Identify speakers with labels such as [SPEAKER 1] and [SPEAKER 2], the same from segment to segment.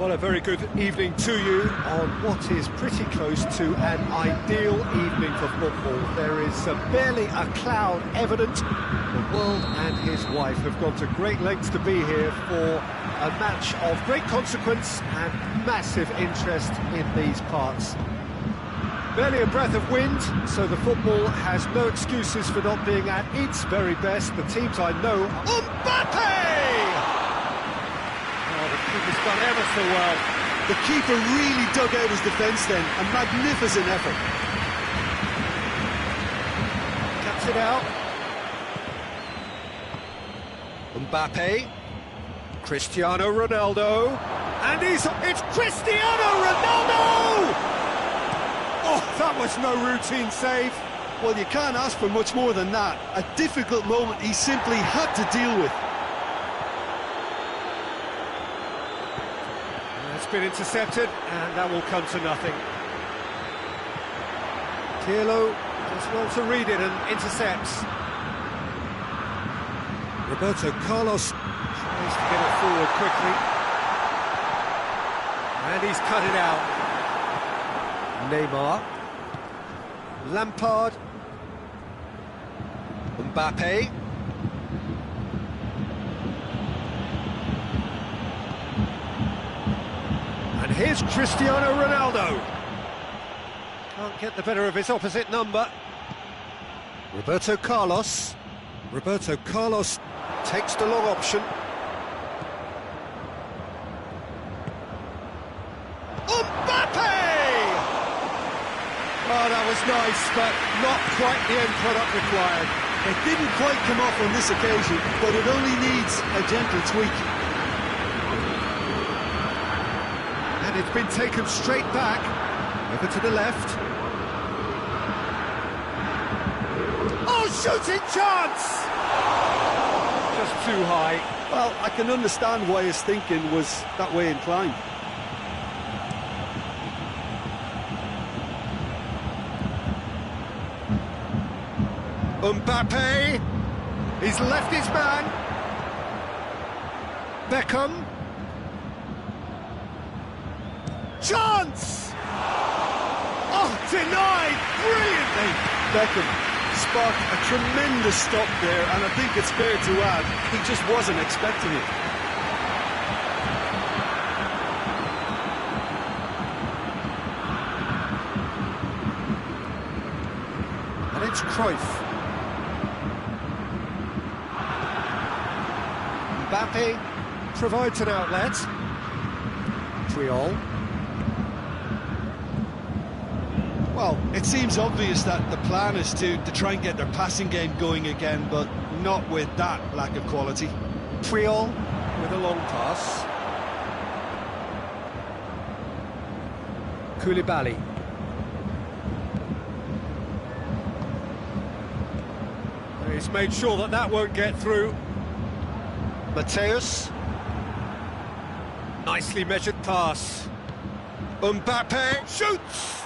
[SPEAKER 1] Well, a very good evening to you on what is pretty close to an ideal evening for football. There is barely a cloud evident. The world and his wife have gone to great lengths to be here for a match of great consequence and massive interest in these parts. Barely a breath of wind, so the football has no excuses for not being at its very best. The teams I know... Mbappe! Keeper's done ever so well.
[SPEAKER 2] The keeper really dug out his defence then. A magnificent effort.
[SPEAKER 1] Cuts it out. Mbappe. Cristiano Ronaldo. And it's Cristiano Ronaldo! Oh, that was no routine save.
[SPEAKER 2] Well, you can't ask for much more than that. A difficult moment he simply had to deal with.
[SPEAKER 1] Been intercepted, and that will come to nothing. Pirlo does well to read it and intercepts. Roberto Carlos tries to get it forward quickly. And he's cut it out. Neymar. Lampard. Mbappe. Here's Cristiano Ronaldo. Can't get the better of his opposite number. Roberto Carlos. Roberto Carlos takes the long option. Mbappe! Oh, that was nice, but not quite the end product required.
[SPEAKER 2] It didn't quite come off on this occasion, but it only needs a gentle tweak.
[SPEAKER 1] And it's been taken straight back, over to the left. Oh, shooting chance! Just too high.
[SPEAKER 2] Well, I can understand why his thinking was that way inclined.
[SPEAKER 1] Mbappe! He's left his man. Beckham. Chance! Oh, denied brilliantly!
[SPEAKER 2] Beckham sparked a tremendous stop there, and I think it's fair to add, he just wasn't expecting it.
[SPEAKER 1] And it's Cruyff. Mbappe provides an outlet. Triol.
[SPEAKER 2] Well, it seems obvious that the plan is to try and get their passing game going again, but not with that lack of quality.
[SPEAKER 1] Triol with a long pass. Koulibaly. He's made sure that that won't get through. Mateus. Nicely measured pass. Mbappe shoots!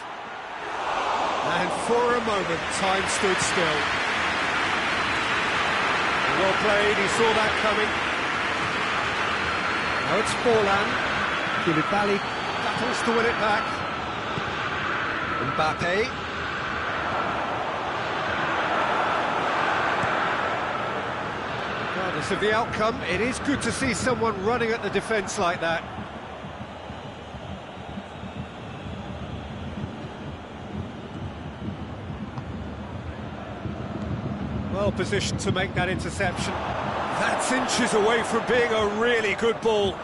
[SPEAKER 1] And for a moment, time stood still. Well played, he saw that coming. Now it's Forlan. Koulibaly battles to win it back. Mbappe. Regardless of the outcome, it is good to see someone running at the defence like that. Well positioned to make that interception. That's inches away from being a really good ball.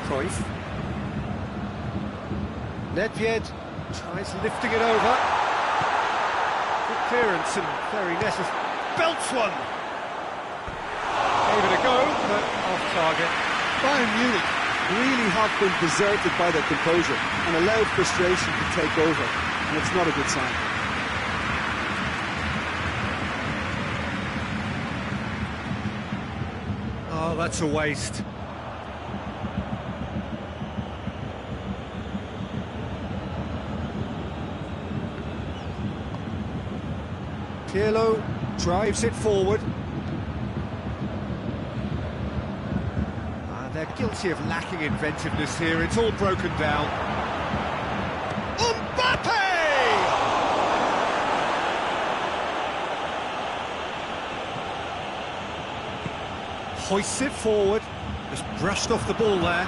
[SPEAKER 1] Cruyff. Nedved tries lifting it over. Good clearance and very necessary. Belts one! Gave it a go, but off target.
[SPEAKER 2] Bayern Munich really have been deserted by their composure and allowed frustration to take over, and it's not a good sign.
[SPEAKER 1] Oh, that's a waste. Pirlo Drives it forward. They're guilty of lacking inventiveness here. It's all broken down. Mbappe! Hoists it forward. Just brushed off the ball there.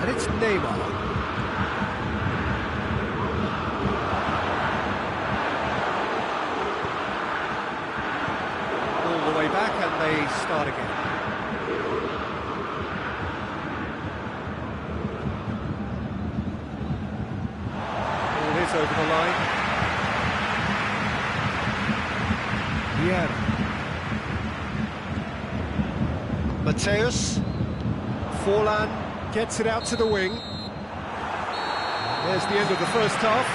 [SPEAKER 1] And it's Neymar. All the way back and they start again. Over the line. Yeah. Mateus. Forlan gets it out to the wing. There's the end of the first half.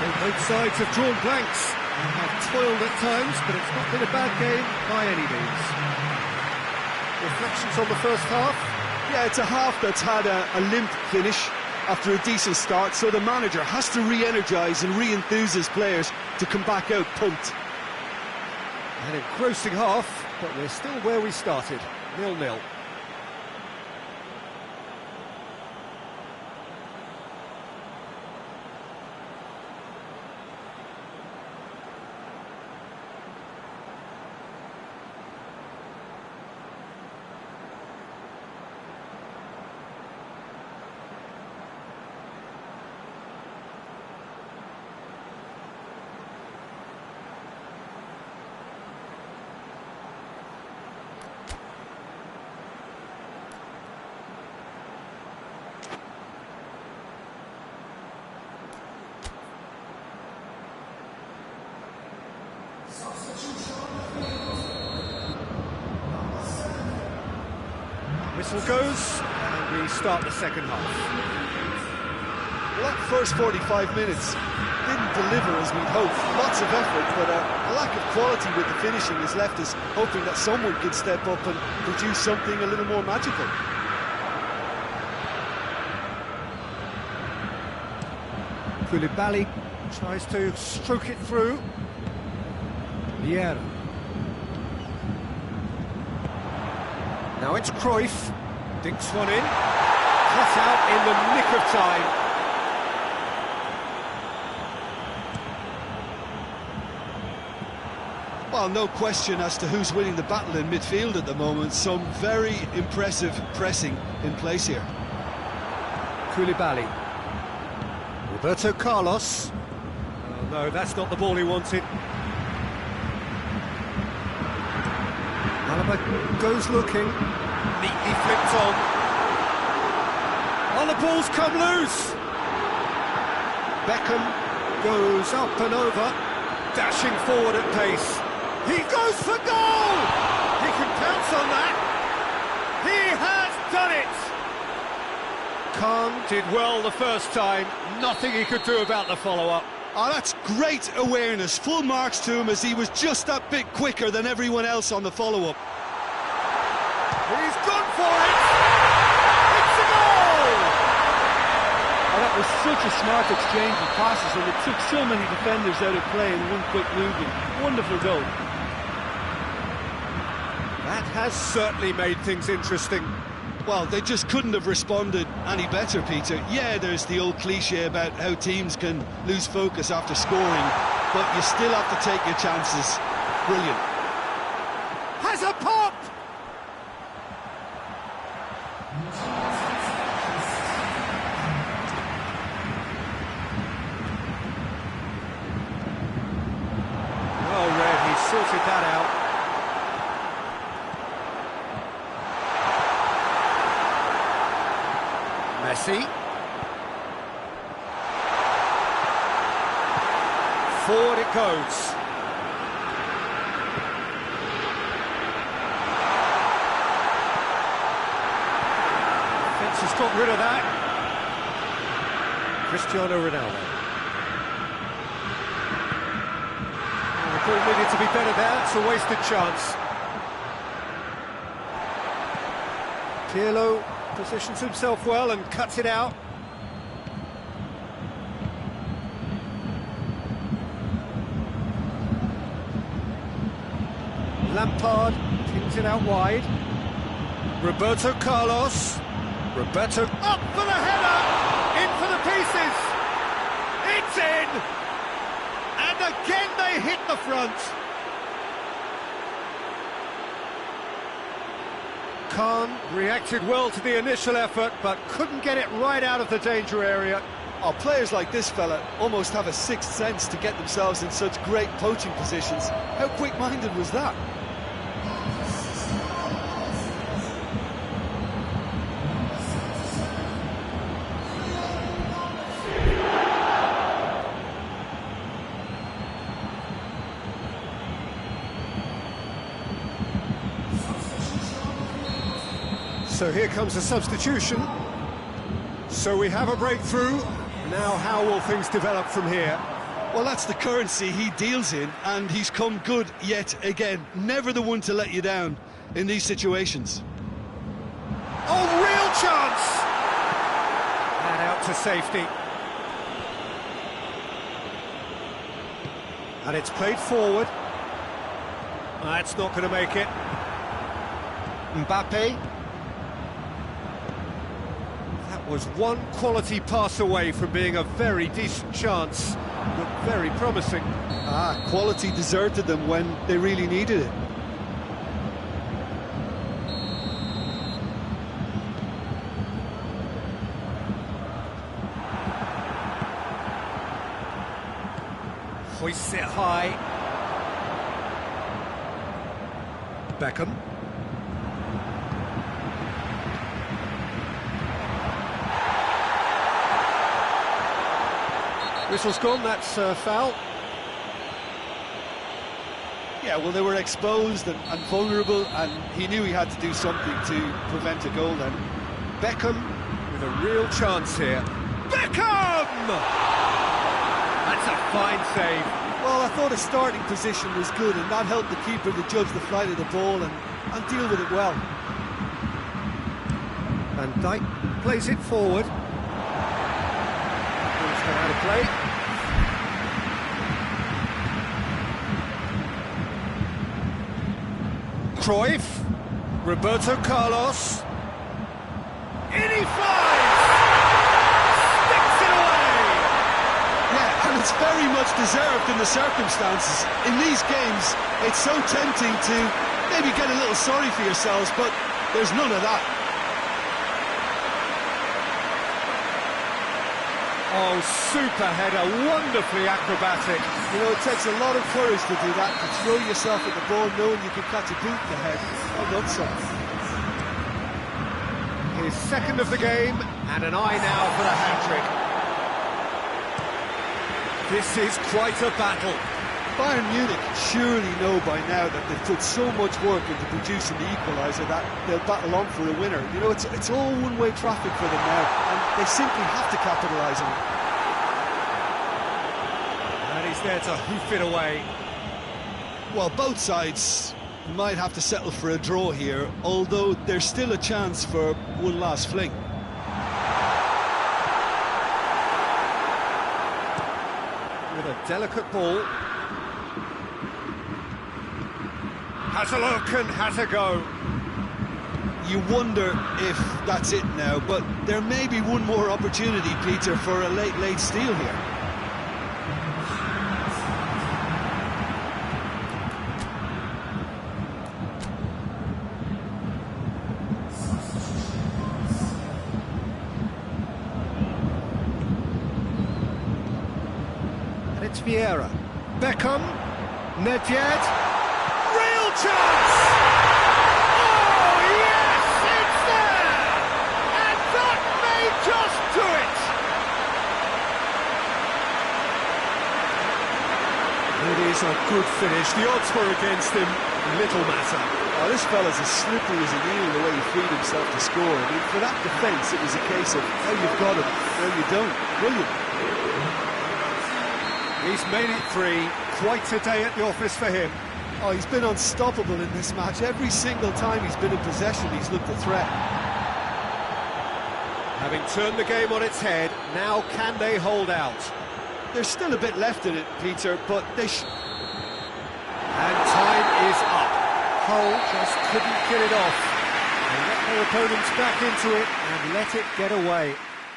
[SPEAKER 1] And both sides have drawn blanks and have toiled at times, but it's not been a bad game by any means. Reflections on the first half?
[SPEAKER 2] Yeah, it's a half that's had a limp finish after a decent start, so the manager has to re-energise and re-enthuse his players to come back out pumped.
[SPEAKER 1] An engrossing half, but we're still where we started, 0-0. Whistle goes, and we start the second half.
[SPEAKER 2] Well, that first 45 minutes didn't deliver as we'd hoped. Lots of effort, but a lack of quality with the finishing has left us hoping that someone could step up and produce something a little more magical.
[SPEAKER 1] Koulibaly tries to stroke it through. Vieira. Now it's Cruyff, dinks one in, cut out in the nick of time.
[SPEAKER 2] Well, no question as to who's winning the battle in midfield at the moment. Some very impressive pressing in place here.
[SPEAKER 1] Koulibaly. Roberto Carlos. Oh no, that's not the ball he wanted. Alaba goes looking, neatly flipped on. Oh, the ball's come loose! Beckham goes up and over, dashing forward at pace. He goes for goal! He can pounce on that! He has done it! Khan did well the first time, nothing he could do about the follow-up.
[SPEAKER 2] Oh, that's great awareness. Full marks to him as he was just that bit quicker than everyone else on the follow-up.
[SPEAKER 1] He's gone for it! It's a goal!
[SPEAKER 3] Oh, that was such a smart exchange of passes, and it took so many defenders out of play in one quick movement. Wonderful goal.
[SPEAKER 1] That has certainly made things interesting.
[SPEAKER 2] Well, they just couldn't have responded any better, Peter. Yeah, there's the old cliche about how teams can lose focus after scoring, but you still have to take your chances. Brilliant.
[SPEAKER 1] Has a pop! Well read, he sorted that out. Messi. Forward it goes. Defence has got rid of that. Cristiano Ronaldo. The ball needed to be better there, it's a wasted chance. Pirlo positions himself well and cuts it out. hard, pins it out wide. Roberto Carlos. Roberto up for the header! In for the pieces! It's in! And again they hit the front. Khan reacted well to the initial effort, but couldn't get it right out of the danger area.
[SPEAKER 2] Oh, players like this fella almost have a sixth sense to get themselves in such great poaching positions. How quick-minded was that?
[SPEAKER 1] So here comes a substitution. So we have a breakthrough. Now how will things develop from here?
[SPEAKER 2] Well, that's the currency he deals in, and he's come good yet again. Never the one to let you down in these situations.
[SPEAKER 1] Oh, real chance! And out to safety. And it's played forward. That's not going to make it. Mbappe. Was one quality pass away from being a very decent chance. Looked very promising.
[SPEAKER 2] Quality deserted them when they really needed it.
[SPEAKER 1] Hoists it high. Beckham. Whistle's gone, that's foul.
[SPEAKER 2] Yeah, well, they were exposed and vulnerable, and he knew he had to do something to prevent a goal then.
[SPEAKER 1] Beckham with a real chance here. Beckham! That's a fine save.
[SPEAKER 2] Well, I thought his starting position was good, and that helped the keeper to judge the flight of the ball and deal with it well.
[SPEAKER 1] Van Dijk plays it forward. How to play. Cruyff, Roberto Carlos. In he flies! Sticks it away!
[SPEAKER 2] Yeah, and it's very much deserved in the circumstances. In these games, it's so tempting to maybe get a little sorry for yourselves, but there's none of that.
[SPEAKER 1] Oh, super header, wonderfully acrobatic.
[SPEAKER 2] You know, it takes a lot of courage to do that, to throw yourself at the ball knowing you can catch a boot in the head. Well done, son.
[SPEAKER 1] His second of the game, and an eye now for the hat-trick. This is quite a battle.
[SPEAKER 2] Bayern Munich surely know by now that they've put so much work into producing the equaliser that they'll battle on for a winner. You know, it's all one-way traffic for them now, and they simply have to capitalise on it.
[SPEAKER 1] And he's there to hoof it away.
[SPEAKER 2] Well, both sides might have to settle for a draw here, although there's still a chance for one last fling.
[SPEAKER 1] With a delicate ball. Has a look and has a go.
[SPEAKER 2] You wonder if that's it now, but there may be one more opportunity, Peter, for a late steal here.
[SPEAKER 1] And it's Vieira. Beckham. Nedved. Real chance! Oh, yes, it's there! And that may just do it! It is a good finish. The odds were against him. Little matter.
[SPEAKER 2] Oh, this fella's as slippery as an eel the way he freed himself to score. I mean, for that defence, it was a case of how you've got him, how you don't. Brilliant.
[SPEAKER 1] He's made it 3. Quite a day at the office for him.
[SPEAKER 2] Oh, he's been unstoppable in this match. Every single time he's been in possession, he's looked a threat.
[SPEAKER 1] Having turned the game on its head, now can they hold out?
[SPEAKER 2] There's still a bit left in it, Peter, but they
[SPEAKER 1] And time is up. hole, just couldn't kill it off. They let their opponents back into it and let it get away.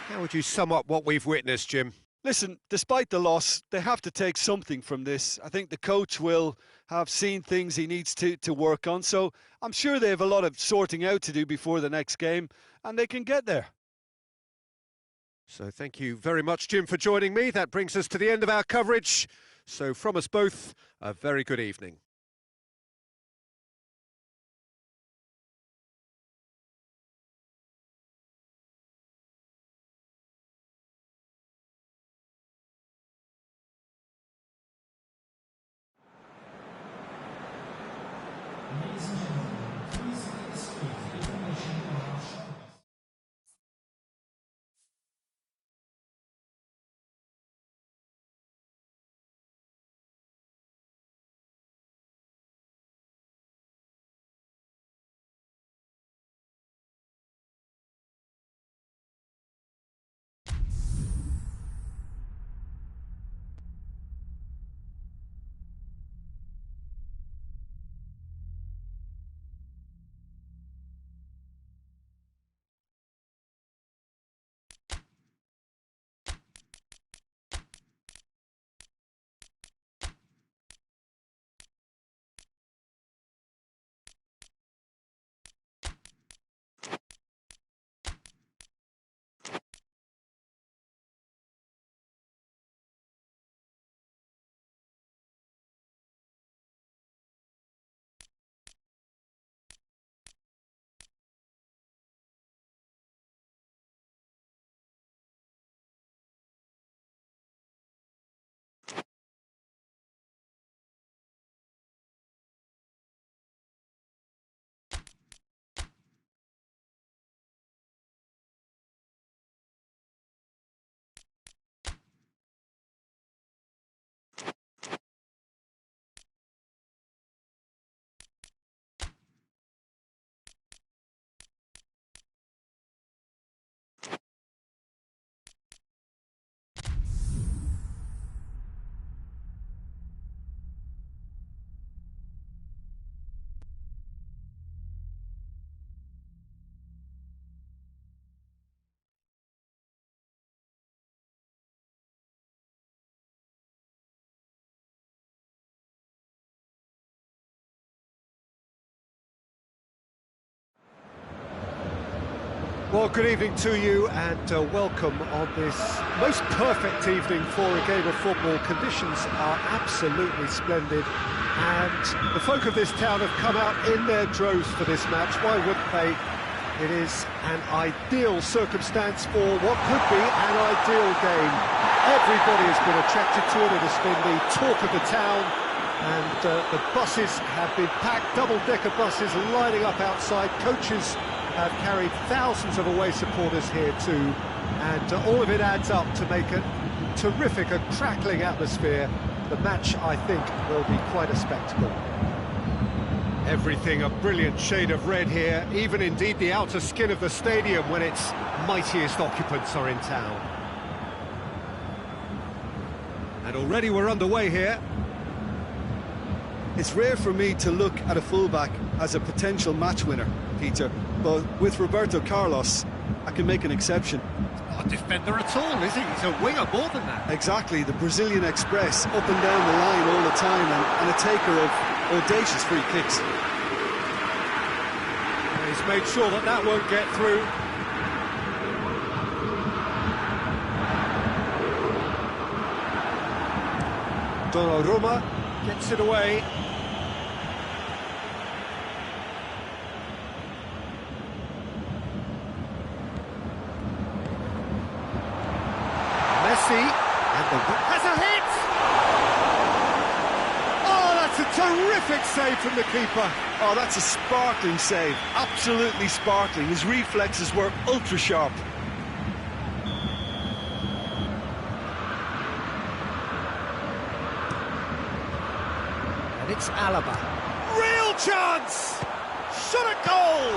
[SPEAKER 1] How would you sum up what we've witnessed, Jim?
[SPEAKER 2] Listen, despite the loss, they have to take something from this. I think the coach will have seen things he needs to work on, so I'm sure they have a lot of sorting out to do before the next game, and they can get there.
[SPEAKER 1] So thank you very much, Jim, for joining me. That brings us to the end of our coverage. So from us both, a very good evening. Well, good evening to you and welcome on this most perfect evening for a game of football. Conditions are absolutely splendid and the folk of this town have come out in their droves for this match. Why wouldn't they? It is an ideal circumstance for what could be an ideal game. Everybody has been attracted to it. It has been the talk of the town and the buses have been packed, double-decker buses lining up outside. Coaches have carried thousands of away supporters here too, and all of it adds up to make a terrific, a crackling atmosphere. The match, I think, will be quite a spectacle. Everything a brilliant shade of red here, even indeed the outer skin of the stadium when its mightiest occupants are in town. And already we're underway here.
[SPEAKER 2] It's rare for me to look at a fullback as a potential match winner, Peter, but with Roberto Carlos, I can make an exception.
[SPEAKER 1] Not a defender at all, is he? He's a winger more than that.
[SPEAKER 2] Exactly, the Brazilian Express, up and down the line all the time, and a taker of audacious free kicks.
[SPEAKER 1] He's made sure that that won't get through. Donnarumma gets it away. Messi, and the has a hit! Oh, that's a terrific save from the keeper.
[SPEAKER 2] Oh, that's a sparkling save, absolutely sparkling. His reflexes were ultra sharp.
[SPEAKER 1] And it's Alaba. Real chance! Shot a goal!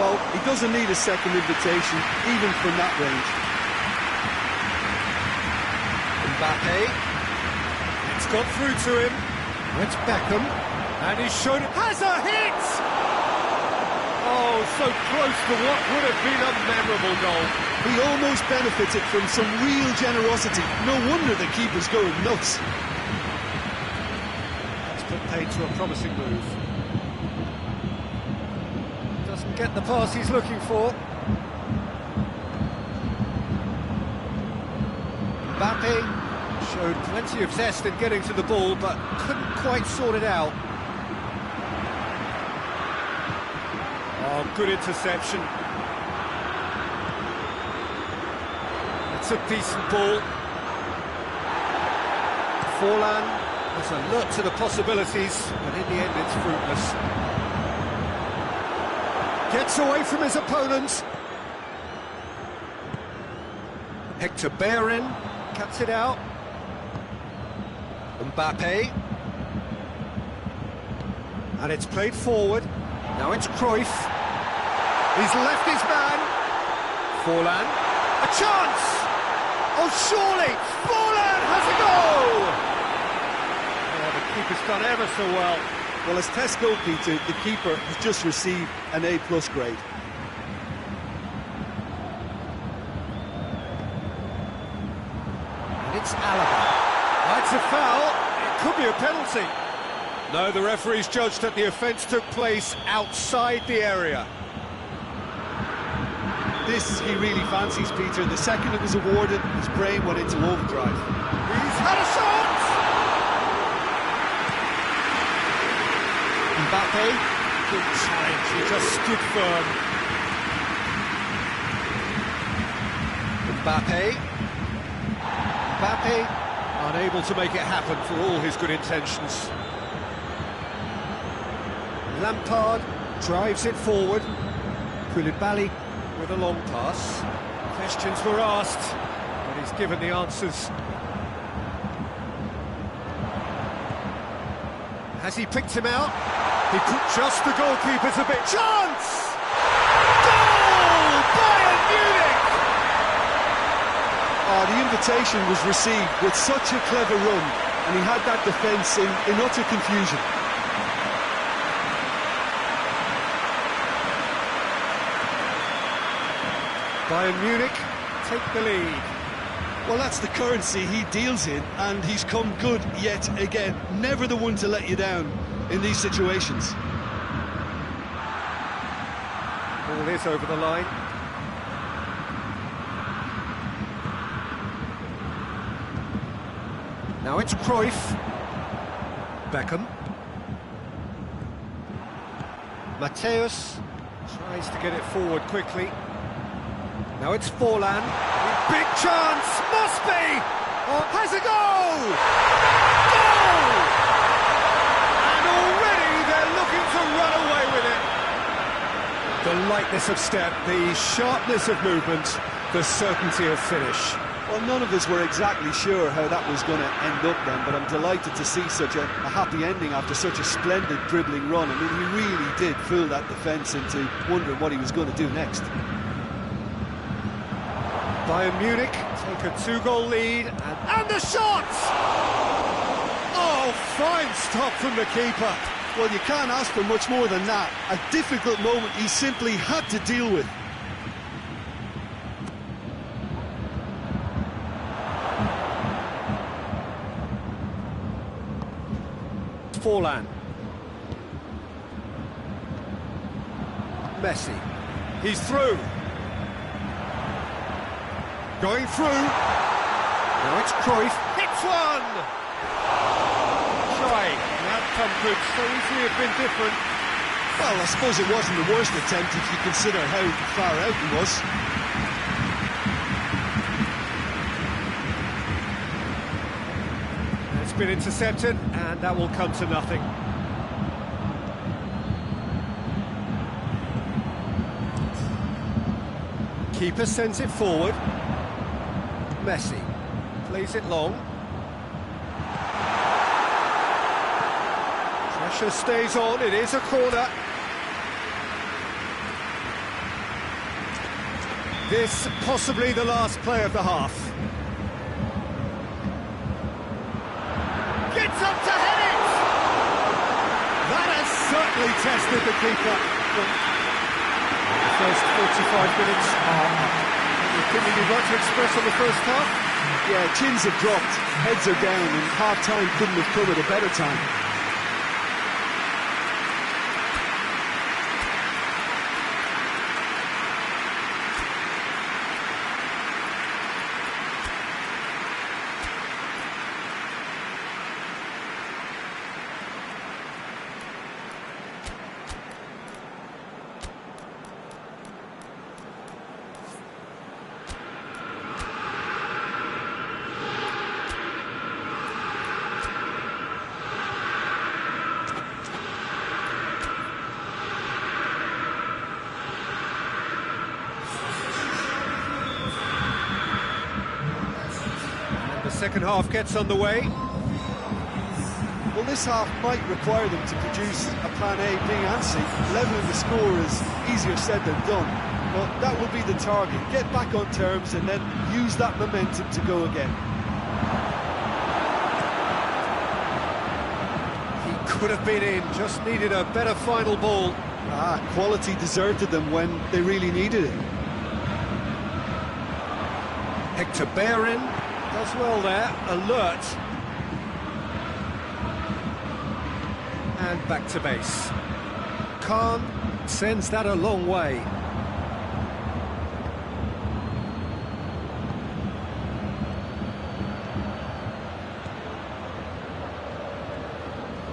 [SPEAKER 2] Well, he doesn't need a second invitation, even from that range.
[SPEAKER 1] Mbappe. It's got through to him. It's Beckham. And he's shown it. Has a hit!
[SPEAKER 3] Oh, so close to what would have been a memorable goal.
[SPEAKER 2] He almost benefited from some real generosity. No wonder the keeper's going nuts.
[SPEAKER 1] That's put paid to a promising move. Doesn't get the pass he's looking for. Mbappe showed plenty of zest in getting to the ball, but couldn't quite sort it out.
[SPEAKER 3] Oh, good interception.
[SPEAKER 1] It's a decent ball. Forlan was alert to the possibilities, but in the end it's fruitless. Gets away from his opponent. Hector Bellerin cuts it out. Mbappe. And it's played forward. Now it's Cruyff. He's left his man. Forlan. A chance! Oh, surely! Forlan has a goal!
[SPEAKER 3] Oh, the keeper's done ever so well.
[SPEAKER 2] Well, as test goalkeeper, the keeper has just received an A+ grade.
[SPEAKER 1] And it's Alaba.
[SPEAKER 3] That's a foul. It could be a penalty.
[SPEAKER 1] No, the referee's judged that the offence took place outside the area.
[SPEAKER 2] This he really fancies, Peter. The second it was awarded, his brain went into overdrive.
[SPEAKER 1] He's had a shot! Mbappe, good challenge, he just stood firm. Mbappe, unable to make it happen for all his good intentions. Lampard drives it forward. Koulibaly with a long pass. Questions were asked, but he's given the answers. Has he picked him out? He put just the goalkeeper's a bit. Chance! Goal! Bayern Munich!
[SPEAKER 2] Oh, the invitation was received with such a clever run, and he had that defence in utter confusion.
[SPEAKER 1] Bayern Munich take the lead.
[SPEAKER 2] Well, that's the currency he deals in, and he's come good yet again. Never the one to let you down in these situations.
[SPEAKER 1] Ball is over the line. Now it's Cruyff. Beckham. Mateus tries to get it forward quickly. Now it's Forlan. Big chance! Must be! Oh, has a goal! Goal! And already they're looking to run away with it. The lightness of step, the sharpness of movement, the certainty of finish.
[SPEAKER 2] Well, none of us were exactly sure how that was going to end up then, but I'm delighted to see such a happy ending after such a splendid dribbling run. I mean, he really did fool that defence into wondering what he was going to do next.
[SPEAKER 1] Bayern Munich take a 2-goal lead, and the shot! Oh, fine stop from the keeper.
[SPEAKER 2] Well, you can't ask for much more than that. A difficult moment he simply had to deal with.
[SPEAKER 1] Forlan. Messi. He's through. Going through. Now it's Cruyff. Hits one!
[SPEAKER 3] Shy. The outcome could so easily have been different.
[SPEAKER 2] Well, I suppose it wasn't the worst attempt if you consider how far out he was.
[SPEAKER 1] It's been intercepted, and that will come to nothing. Keeper sends it forward. Messi plays it long. Pressure stays on, it is a corner. This possibly the last play of the half. Gets up to head it! Physically tested the keeper. The first 45 minutes are anything you'd like to express on the first half?
[SPEAKER 2] Yeah, chins have dropped, heads are down, and half-time couldn't have come at a better time.
[SPEAKER 1] Second half gets underway.
[SPEAKER 2] Well, this half might require them to produce a plan A, B and C. Levelling the score is easier said than done, but that will be the target. Get back on terms and then use that momentum to go again.
[SPEAKER 1] He could have been in, just needed a better final ball.
[SPEAKER 2] Quality deserted them when they really needed it.
[SPEAKER 1] Hector Bellerin does well there, alert. And back to base. Khan sends that a long way.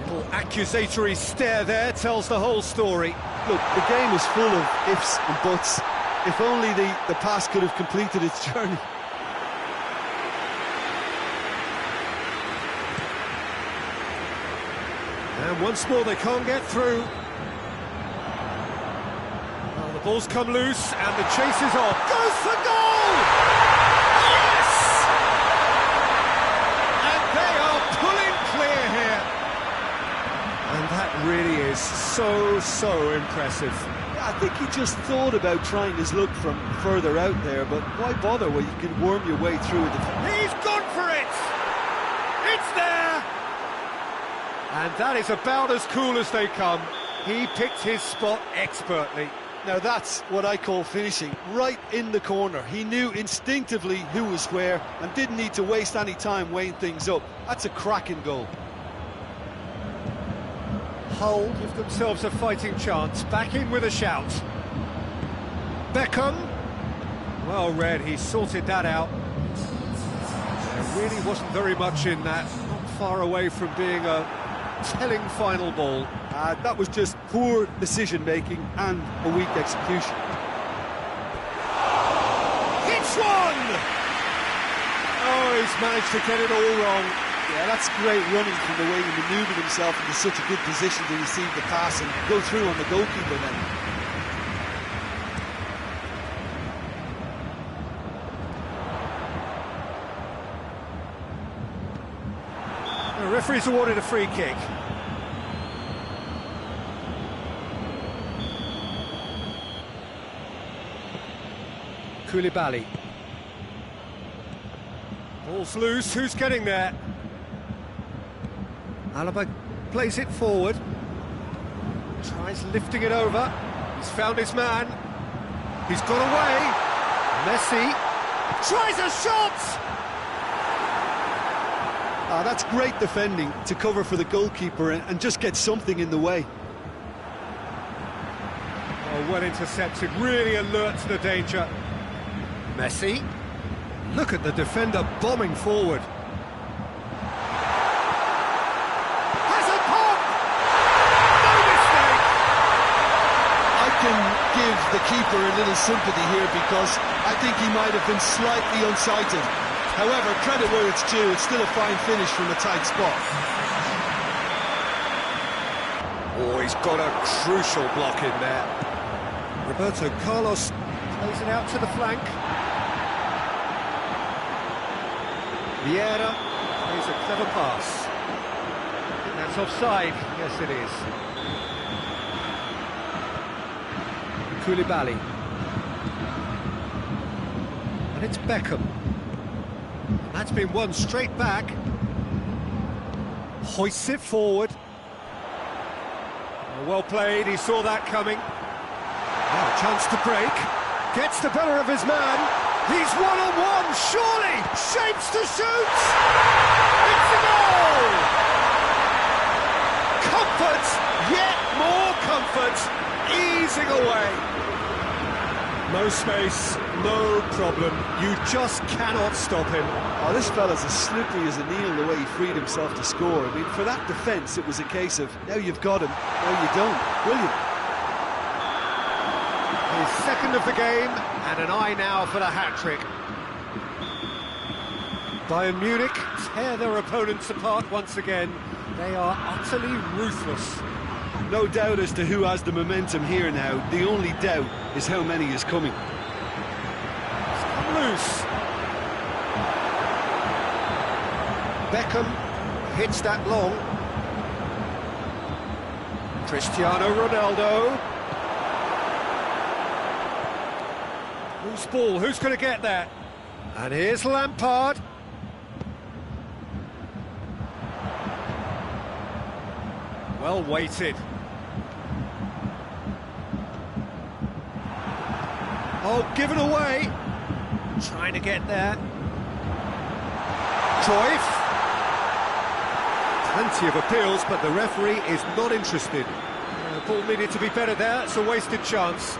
[SPEAKER 1] Little accusatory stare there tells the whole story.
[SPEAKER 2] Look, the game is full of ifs and buts. If only the pass could have completed its journey.
[SPEAKER 1] And once more they can't get through. Well, the ball's come loose and the chase is on. Goes for goal! Yes! And they are pulling clear here. And that really is so impressive.
[SPEAKER 2] I think he just thought about trying his luck from further out there, but why bother when you can worm your way through it?
[SPEAKER 1] He's gone for it! It's there! And that is about as cool as they come. He picked his spot expertly.
[SPEAKER 2] Now that's what I call finishing, right in the corner. He knew instinctively who was where and didn't need to waste any time weighing things up. That's a cracking goal.
[SPEAKER 1] Hull give themselves a fighting chance. Back in with a shout. Beckham. Well read, he sorted that out. There really wasn't very much in that. Not far away from being a telling final ball.
[SPEAKER 2] That was just poor decision-making and a weak execution.
[SPEAKER 1] Hits one! Oh, he's managed to get it all wrong.
[SPEAKER 2] Yeah, that's great running from the way he manoeuvred himself into such a good position to receive the pass and go through on the goalkeeper then.
[SPEAKER 1] The referee's awarded a free kick. Koulibaly. Ball's loose, who's getting there? Alaba plays it forward. Tries lifting it over. He's found his man. He's got away. Messi tries a shot!
[SPEAKER 2] That's great defending to cover for the goalkeeper and just get something in the way.
[SPEAKER 1] Oh, well intercepted, really alert to the danger. Messi. Look at the defender bombing forward. Has a pop! No mistake!
[SPEAKER 2] I can give the keeper a little sympathy here because I think he might have been slightly unsighted. However, credit where it's due, it's still a fine finish from a tight spot.
[SPEAKER 1] Oh, he's got a crucial block in there. Roberto Carlos plays it out to the flank. Vieira plays a clever pass. I think that's offside. Yes, it is. Koulibaly. And it's Beckham. That's been won straight back. Hoists it forward. Well played, he saw that coming. Now a chance to break. Gets the better of his man. He's one-on-one, surely! Shapes to shoot! It's a goal! Comfort, yet more comfort, easing away. No space, no problem. You just cannot stop him.
[SPEAKER 2] Oh, this fella's as slippery as a needle the way he freed himself to score. I mean, for that defence, it was a case of, now you've got him, now you don't. Brilliant.
[SPEAKER 1] His second of the game, and an eye now for the hat-trick. Bayern Munich tear their opponents apart once again. They are utterly ruthless.
[SPEAKER 2] No doubt as to who has the momentum here now. The only doubt is how many is coming.
[SPEAKER 1] It's come loose. Beckham hits that long. Cristiano Ronaldo. Loose ball, who's going to get that? And here's Lampard. Well weighted. Oh, given away. Trying to get there. Cruyff. Plenty of appeals, but the referee is not interested. The ball needed to be better there. It's a wasted chance.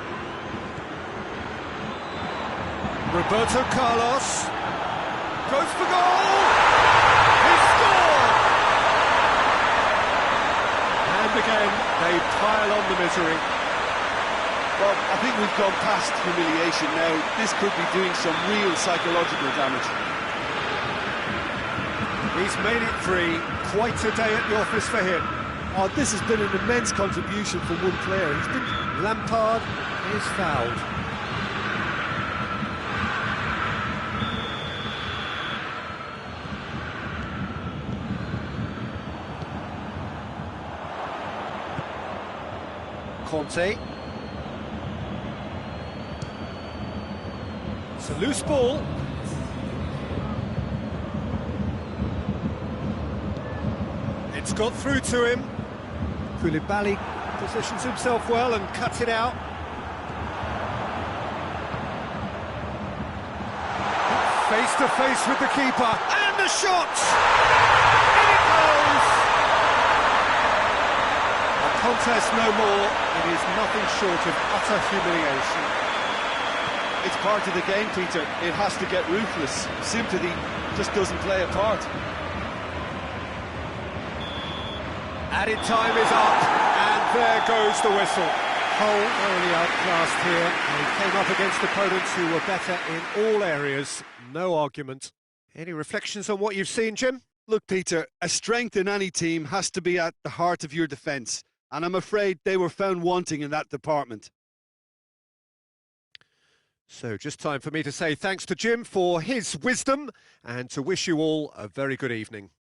[SPEAKER 1] Roberto Carlos goes for goal. He scored. And again, they pile on the misery.
[SPEAKER 2] Well, I think we've gone past humiliation now. This could be doing some real psychological damage.
[SPEAKER 1] He's made it 3. Quite a day at the office for him.
[SPEAKER 2] Oh, this has been an immense contribution from one player. He's been...
[SPEAKER 1] Lampard is fouled. Conte. It's a loose ball. It's got through to him. Koulibaly positions himself well and cuts it out. Face to face with the keeper. And the shot! In it goes! A contest no more. It is nothing short of utter humiliation.
[SPEAKER 2] It's part of the game, Peter. It has to get ruthless. Sympathy just doesn't play a part.
[SPEAKER 1] Added time is up, and there goes the whistle. Hull thoroughly outclassed here. They came up against opponents who were better in all areas. No argument. Any reflections on what you've seen, Jim?
[SPEAKER 2] Look, Peter, a strength in any team has to be at the heart of your defence, and I'm afraid they were found wanting in that department.
[SPEAKER 1] So just time for me to say thanks to Jim for his wisdom and to wish you all a very good evening.